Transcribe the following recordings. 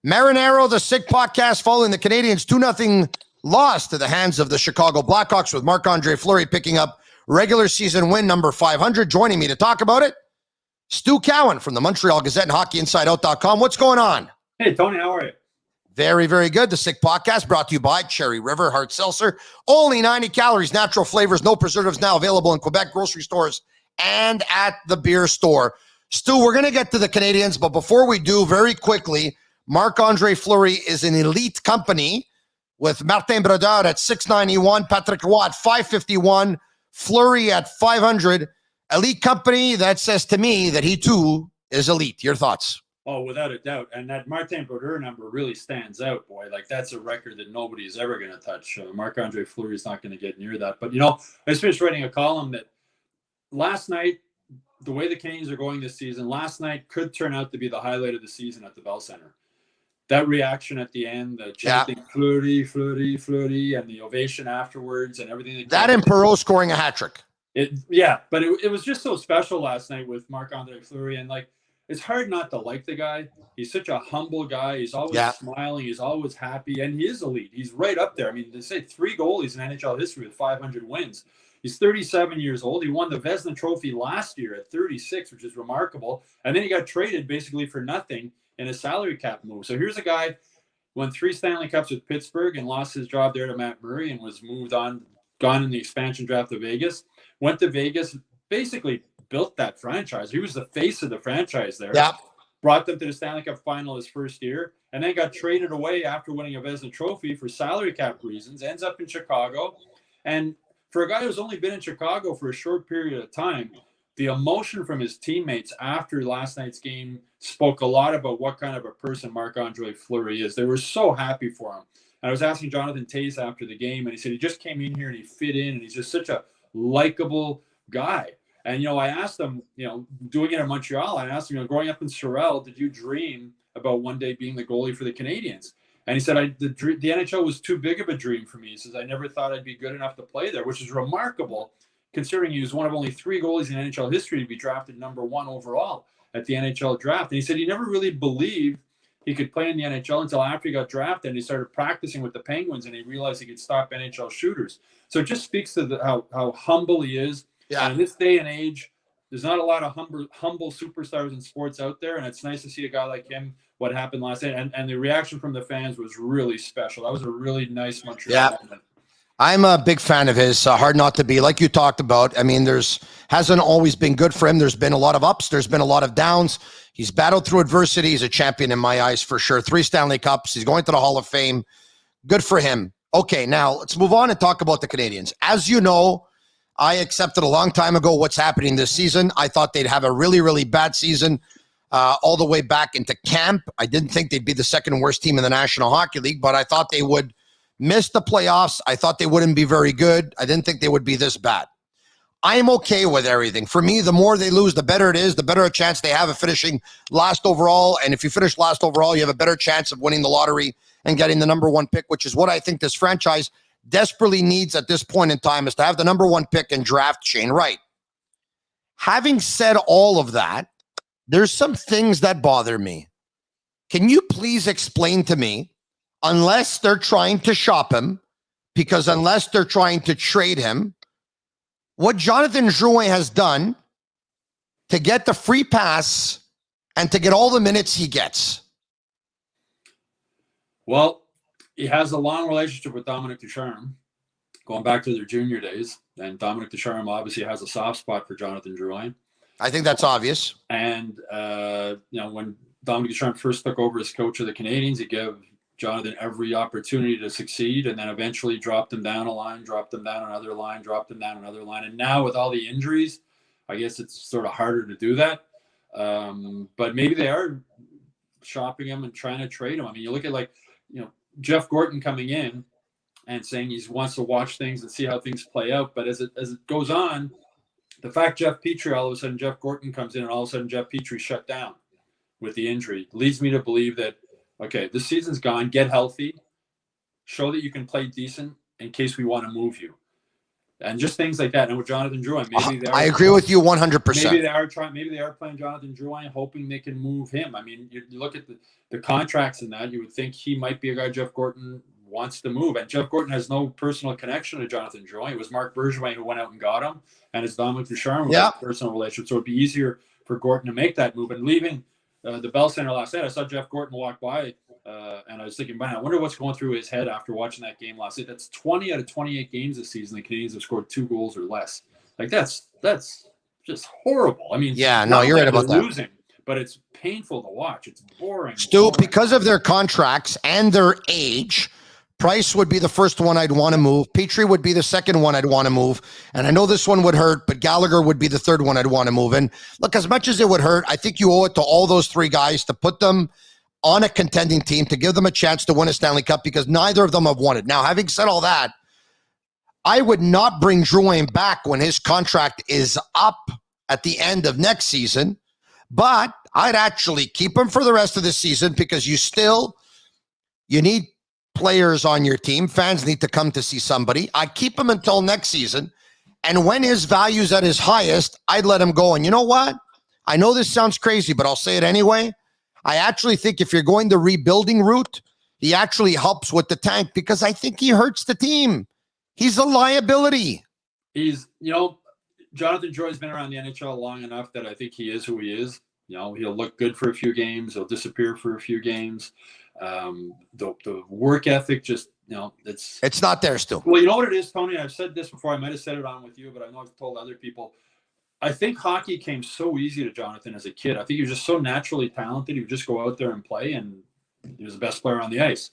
Marinaro, the Sick Podcast, following the Canadiens 2-0 loss to the hands of the Chicago Blackhawks, with Marc-Andre Fleury picking up regular season win number 500. Joining me to talk about it, Stu Cowan from the Montreal Gazette and HockeyInsideOut.com. What's going on? Hey, Tony, how are you? Very, very good. The Sick Podcast brought to you by Cherry River Hard Seltzer. Only 90 calories, natural flavors, no preservatives, now available in Quebec grocery stores and at the beer store. Stu, we're going to get to the Canadiens, but before we do, very quickly, Marc-Andre Fleury is an elite company with Martin Brodeur at 691, Patrick Roy at 551, Fleury at 500. Elite company, that says to me that he too is elite. Your thoughts? Oh, without a doubt. And that Martin Brodeur number really stands out, boy. Like, that's a record that nobody is ever going to touch. Marc-Andre Fleury is not going to get near that. But, you know, I just finished writing a column that last night, the way the Canadiens are going this season, last night could turn out to be the highlight of the season at the Bell Center. That reaction at the end, the chanting Fleury, Fleury, Fleury, and the ovation afterwards and everything. That and Perreault scoring a hat trick. But it was just so special last night with Marc-Andre Fleury. And, like, it's hard not to like the guy. He's such a humble guy. He's always smiling. He's always happy. And he is elite. He's right up there. I mean, they say 3 goalies in NHL history with 500 wins. He's 37 years old. He won the Vezina Trophy last year at 36, which is remarkable. And then he got traded basically for nothing in a salary cap move. So here's a guy won 3 Stanley Cups with Pittsburgh and lost his job there to Matt Murray and was moved on, gone in the expansion draft to Vegas. Went to Vegas, basically built that franchise. He was the face of the franchise there. Yeah. Brought them to the Stanley Cup final his first year, and then got traded away after winning a Vezina Trophy for salary cap reasons. Ends up in Chicago. And for a guy who's only been in Chicago for a short period of time, the emotion from his teammates after last night's game spoke a lot about what kind of a person Marc-Andre Fleury is. They were so happy for him. And I was asking Jonathan Toews after the game, and he said he just came in here and he fit in, and he's just such a likable guy. And, you know, I asked him, you know, doing it in Montreal, I asked him, you know, growing up in Sorel, did you dream about one day being the goalie for the Canadiens? And he said, the NHL was too big of a dream for me. He says, I never thought I'd be good enough to play there, which is remarkable considering he was one of only 3 goalies in NHL history to be drafted number 1 overall at the NHL draft. And he said he never really believed he could play in the NHL until after he got drafted and he started practicing with the Penguins and he realized he could stop NHL shooters. So it just speaks to how humble he is. Yeah. And in this day and age, there's not a lot of humble superstars in sports out there, and it's nice to see a guy like him, what happened last night. And the reaction from the fans was really special. That was a really nice Montreal moment. I'm a big fan of his. Hard not to be, like you talked about. I mean, hasn't always been good for him. There's been a lot of ups. There's been a lot of downs. He's battled through adversity. He's a champion in my eyes for sure. 3 Stanley Cups. He's going to the Hall of Fame. Good for him. Okay, now let's move on and talk about the Canadiens. As you know, I accepted a long time ago what's happening this season. I thought they'd have a really, really bad season all the way back into camp. I didn't think they'd be the second worst team in the National Hockey League, but I thought they would miss the playoffs. I thought they wouldn't be very good. I didn't think they would be this bad. I'm okay with everything. For me, the more they lose, the better it is, the better a chance they have of finishing last overall. And if you finish last overall, you have a better chance of winning the lottery and getting the number 1 pick, which is what I think this franchise desperately needs at this point in time, is to have the number 1 pick and draft Shane Wright. Having said all of that, there's some things that bother me. Can you please explain to me, unless they're trying to shop him, because unless they're trying to trade him, what Jonathan Drouin has done to get the free pass and to get all the minutes he gets? Well, he has a long relationship with Dominic Ducharme, going back to their junior days. And Dominic Ducharme obviously has a soft spot for Jonathan Drouin. I think that's obvious. And, you know, when Dominic Ducharme first took over as coach of the Canadiens, he gave Jonathan every opportunity to succeed, and then eventually dropped him down a line, dropped him down another line, dropped him down another line. And now with all the injuries, I guess it's sort of harder to do that. But maybe they are shopping him and trying to trade him. I mean, you look at, like, you know, Jeff Gorton coming in and saying he wants to watch things and see how things play out. But as it goes on, the fact Jeff Petrie, all of a sudden Jeff Gorton comes in and all of a sudden Jeff Petrie shut down with the injury leads me to believe that, okay, this season's gone. Get healthy. Show that you can play decent in case we want to move you. And just things like that. And with Jonathan Drouin, maybe they are. I agree with you 100%. Maybe they are trying. Maybe they are playing Jonathan Drouin, hoping they can move him. I mean, you look at the contracts in that. You would think he might be a guy Jeff Gorton wants to move, and Jeff Gorton has no personal connection to Jonathan Drouin. It was Marc Bergevin who went out and got him, and it's Dominic Ducharme with a personal relationship. So it'd be easier for Gorton to make that move. And leaving the Bell Center last night, I saw Jeff Gorton walk by. And I was thinking, man, I wonder what's going through his head after watching that game last night. That's 20 out of 28 games this season. The Canadiens have scored 2 goals or less. Like that's just horrible. I mean, yeah, no, you're right about that. Losing, but it's painful to watch. It's boring. Stu, because of their contracts and their age, Price would be the first one I'd want to move. Petrie would be the second one I'd want to move. And I know this one would hurt, but Gallagher would be the third one I'd want to move. And look, as much as it would hurt, I think you owe it to all those 3 guys to put them on a contending team, to give them a chance to win a Stanley Cup, because neither of them have won it. Now, having said all that, I would not bring Drouin back when his contract is up at the end of next season, but I'd actually keep him for the rest of the season, because you need players on your team. Fans need to come to see somebody. I keep him until next season, and when his value's at his highest, I'd let him go. And you know what? I know this sounds crazy, but I'll say it anyway. I actually think if you're going the rebuilding route, he actually helps with the tank, because I think he hurts the team. He's a liability. Jonathan Drouin's been around the NHL long enough that I think he is who he is. He'll look good for a few games. He'll disappear for a few games. The work ethic just, it's not there still. Well, you know what it is, Tony? I've said this before. I might have said it on with you, but I know I've told other people. I think hockey came so easy to Jonathan as a kid. I think he was just so naturally talented. He would just go out there and play, and he was the best player on the ice.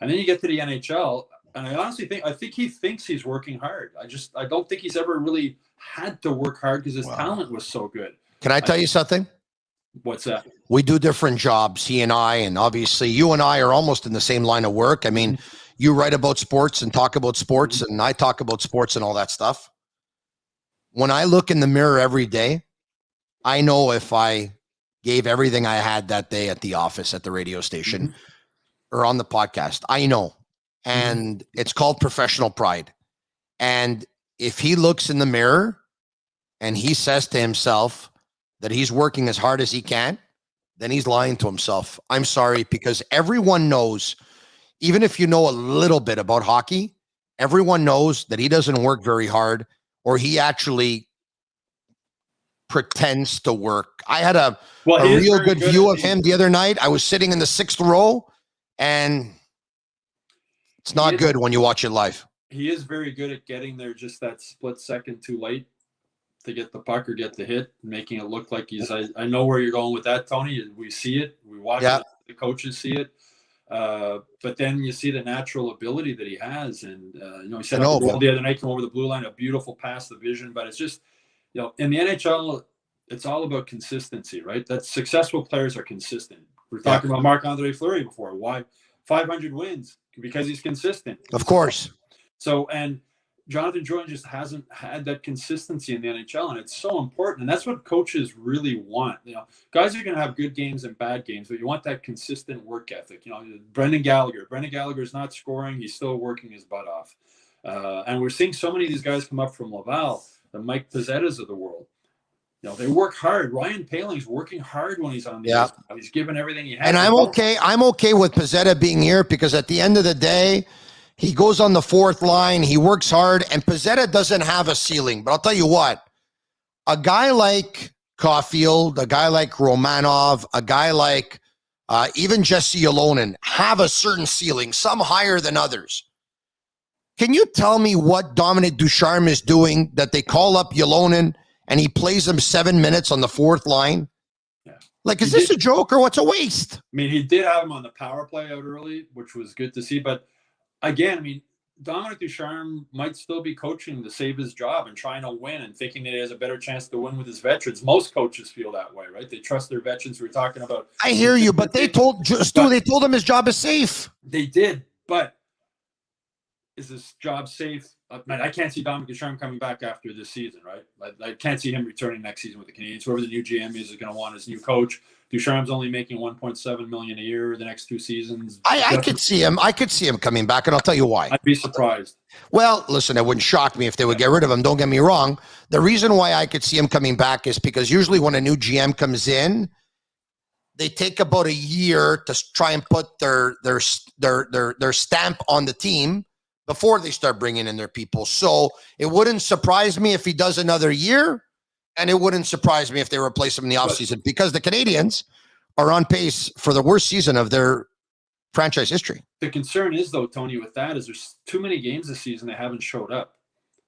And then you get to the NHL, and I honestly think he thinks he's working hard. I don't think he's ever really had to work hard, because his talent was so good. Can I tell you something? What's that? We do different jobs, he and I, and obviously you and I are almost in the same line of work. I mean, you write about sports and talk about sports, and I talk about sports and all that stuff. When I look in the mirror every day, I know if I gave everything I had that day at the office, at the radio station, or on the podcast, I know. And it's called professional pride. And if he looks in the mirror and he says to himself that he's working as hard as he can, then he's lying to himself. I'm sorry, because everyone knows, even if you know a little bit about hockey, everyone knows that he doesn't work very hard, or he actually pretends to work. I had a real good view of him the other night. I was sitting in the 6th row, and it's not good when you watch it live. He is very good at getting there just that split second too late to get the puck or get the hit, making it look like he's. I know where you're going with that, Tony. We see it. We watch it. The coaches see it. But then you see the natural ability that he has, and he set up the goal the other night, come over the blue line, a beautiful pass, the vision. But it's just, in the NHL, it's all about consistency, right? That successful players are consistent. We're talking about Marc-Andre Fleury before. Why 500 wins? Because he's consistent. Of course. So, and Jonathan Drouin just hasn't had that consistency in the NHL, and it's so important. And that's what coaches really want. Guys are going to have good games and bad games, but you want that consistent work ethic. Brendan Gallagher is not scoring; he's still working his butt off. And we're seeing so many of these guys come up from Laval, the Mike Pizzettas of the world. They work hard. Ryan Paling's working hard when he's on the ice. He's giving everything he has. And I'm okay with Pizzetta being here, because at the end of the day, he goes on the 4th line. He works hard, and Pizzetta doesn't have a ceiling. But I'll tell you what, a guy like Caulfield, a guy like Romanov, a guy like even Jesse Ylonen have a certain ceiling, some higher than others. Can you tell me what Dominic Ducharme is doing that they call up Ylonen and he plays him 7 minutes on the 4th line? Yeah. Like, is this a joke, or what's a waste? I mean, he did have him on the power play out early, which was good to see. But again, I mean, Dominic Ducharme might still be coaching to save his job and trying to win and thinking that he has a better chance to win with his veterans. Most coaches feel that way, right? They trust their veterans. We're talking about. I hear you, but they told him his job is safe. They did, but is this job safe? I can't see Dominic Ducharme coming back after this season, right? I can't see him returning next season with the Canadiens. Whoever the new GM is going to want his new coach. Ducharme's only making $1.7 million a year the next 2 seasons. I could see him. I could see him coming back, and I'll tell you why. I'd be surprised. Well, listen, it wouldn't shock me if they would get rid of him. Don't get me wrong. The reason why I could see him coming back is because usually when a new GM comes in, they take about a year to try and put their stamp on the team before they start bringing in their people. So it wouldn't surprise me if he does another year, and it wouldn't surprise me if they replace him in the offseason, because the Canadiens are on pace for the worst season of their franchise history. The concern is, though, Tony, with that is there's too many games this season that haven't showed up.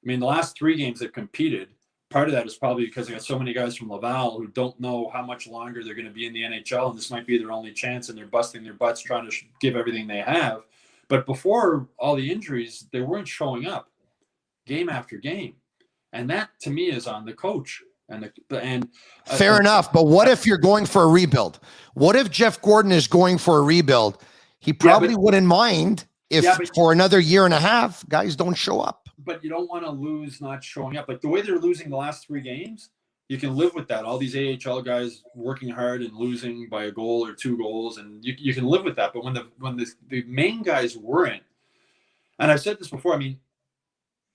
I mean, the last 3 games they've competed, part of that is probably because they got so many guys from Laval who don't know how much longer they're going to be in the NHL, and this might be their only chance, and they're busting their butts trying to give everything they have. But before all the injuries, they weren't showing up game after game. And that, to me, is on the coach. Fair enough. But what if you're going for a rebuild? What if Jeff Gordon is going for a rebuild? He probably wouldn't mind if for another year and a half, guys don't show up. But you don't want to lose not showing up. Like the way they're losing the last 3 games, you can live with that. All these AHL guys working hard and losing by a goal or 2 goals, and you can live with that. But when the main guys weren't, and I've said this before, I mean,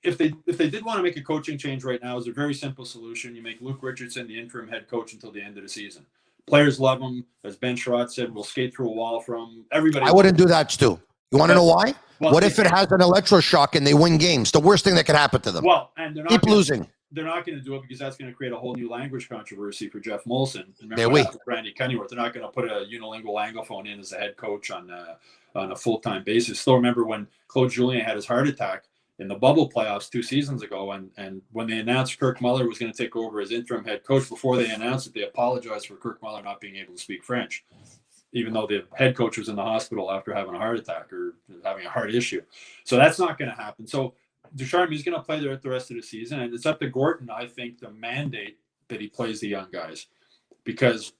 if they did want to make a coaching change right now, it's a very simple solution. You make Luke Richardson the interim head coach until the end of the season. Players love him. As Ben Sherratt said, we'll skate through a wall from everybody. I wouldn't do that, Stu. You want to know why? Well, what if it has an electroshock and they win games? The worst thing that could happen to them. Well, and they're not keep losing. They're not going to do it because that's going to create a whole new language controversy for Jeff Molson. Remember Randy Cunninworth. They're not going to put a unilingual anglophone in as a head coach on a full-time basis. Still remember when Claude Julien had his heart attack in the bubble playoffs 2 seasons ago, and when they announced Kirk Muller was going to take over as interim head coach, before they announced it, they apologized for Kirk Muller not being able to speak French, even though the head coach was in the hospital after having a heart attack or having a heart issue. So that's not going to happen. So Ducharme is going to play there the rest of the season, and it's up to Gordon, I think, to mandate that he plays the young guys, because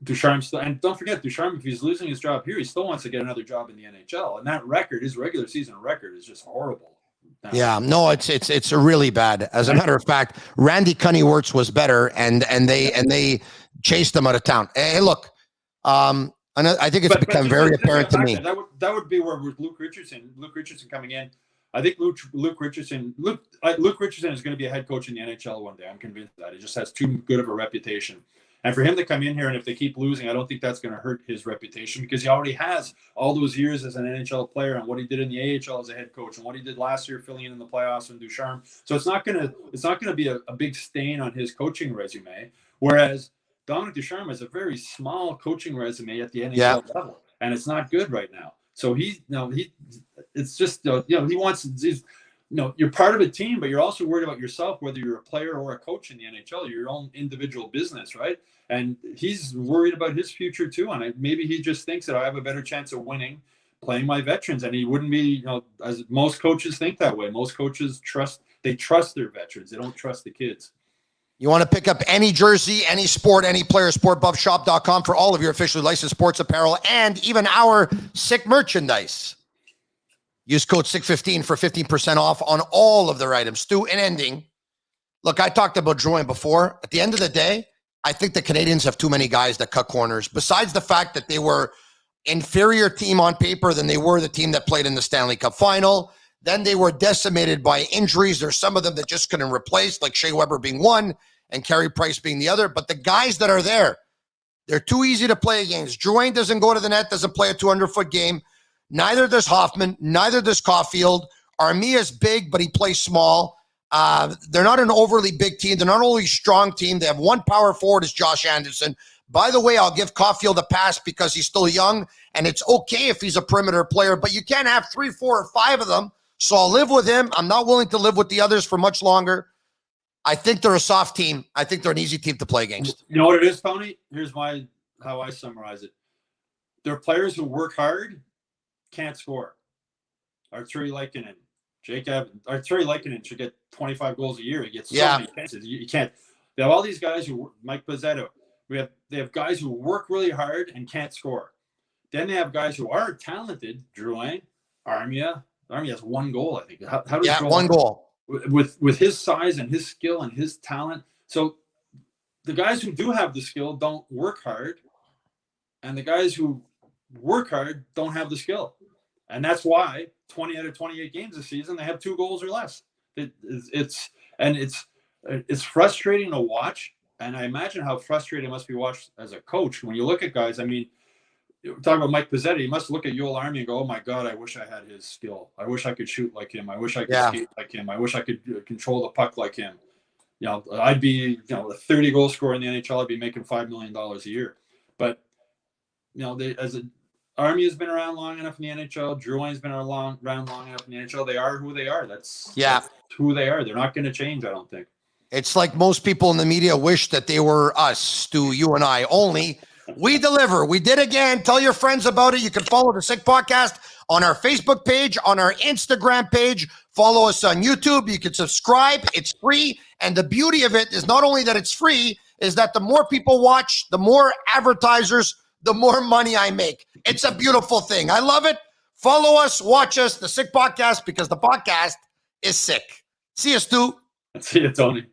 Ducharme still, and don't forget, Ducharme, if he's losing his job here, he still wants to get another job in the NHL, and that record, his regular season record, is just horrible. Yeah, no, it's really bad. As a matter of fact, Randy Cunninworth was better, and they chased him out of town. Hey, look, I think it's become very apparent to me. That would be where with Luke Richardson coming in. I think Luke Richardson is going to be a head coach in the NHL one day. I'm convinced of that. He just has too good of a reputation. And for him to come in here, and if they keep losing, I don't think that's going to hurt his reputation, because he already has all those years as an NHL player and what he did in the AHL as a head coach and what he did last year filling in the playoffs with Ducharme. So it's not going to be a big stain on his coaching resume. Whereas Dominic Ducharme has a very small coaching resume at the NHL level, and it's not good right now. So it's just he wants. You're part of a team, but you're also worried about yourself, whether you're a player or a coach in the NHL. You're your own individual business, right? And he's worried about his future too. And maybe he just thinks that I have a better chance of winning playing my veterans. And he wouldn't be, as most coaches think that way. Most coaches trust their veterans. They don't trust the kids. You want to pick up any jersey, any sport, any player, sportbuffshop.com for all of your officially licensed sports apparel and even our sick merchandise. Use code SICK15 for 15% off on all of their items. Stu, in ending, look, I talked about Drouin before. At the end of the day, I think the Canadiens have too many guys that cut corners. Besides the fact that they were inferior team on paper than they were the team that played in the Stanley Cup final, then they were decimated by injuries. There's some of them that just couldn't replace, like Shea Weber being one and Carey Price being the other. But the guys that are there, they're too easy to play against. Drouin doesn't go to the net, doesn't play a 200-foot game. Neither does Hoffman. Neither does Caulfield. Armia's big, but he plays small. They're not an overly big team. They're not an overly strong team. They have one power forward is Josh Anderson. By the way, I'll give Caulfield a pass because he's still young, and it's okay if he's a perimeter player, but you can't have 3, 4, or 5 of them. So I'll live with him. I'm not willing to live with the others for much longer. I think they're a soft team. I think they're an easy team to play against. You know what it is, Tony? Here's how I summarize it. They're players who work hard, can't score. Arturi Lehkonen, Jake Evans. Arturi Lehkonen should get 25 goals a year. He gets so many chances. You can't. They have all these guys who, Mike Pizzetto. They have guys who work really hard and can't score. Then they have guys who are talented. Drouin, Armia. Armia has 1 goal, I think. How does one goal with his size and his skill and his talent. So the guys who do have the skill don't work hard And the guys who work hard don't have the skill. And that's why 20 out of 28 games this season, they have 2 goals or less. It's frustrating to watch. And I imagine how frustrating it must be watched as a coach when you look at guys. I mean, talk about Mike Pizzetti. You must look at Yoel Army and go, "Oh my God, I wish I had his skill. I wish I could shoot like him. I wish I could skate like him. I wish I could control the puck like him. You know, I'd be, a 30 goal scorer in the NHL. I'd be making $5 million a year." But Army has been around long enough in the NHL. Drouin has been around long enough in the NHL. They are who they are. That's who they are. They're not going to change, I don't think. It's like most people in the media wish that they were us, Stu, you and I. Only we deliver. We did again. Tell your friends about it. You can follow the Sick Podcast on our Facebook page, on our Instagram page. Follow us on YouTube. You can subscribe. It's free. And the beauty of it is not only that it's free, is that the more people watch, the more advertisers, the more money I make. It's a beautiful thing. I love it. Follow us, watch us, the Sick Podcast, because the podcast is sick. See you, Stu. See you, Tony.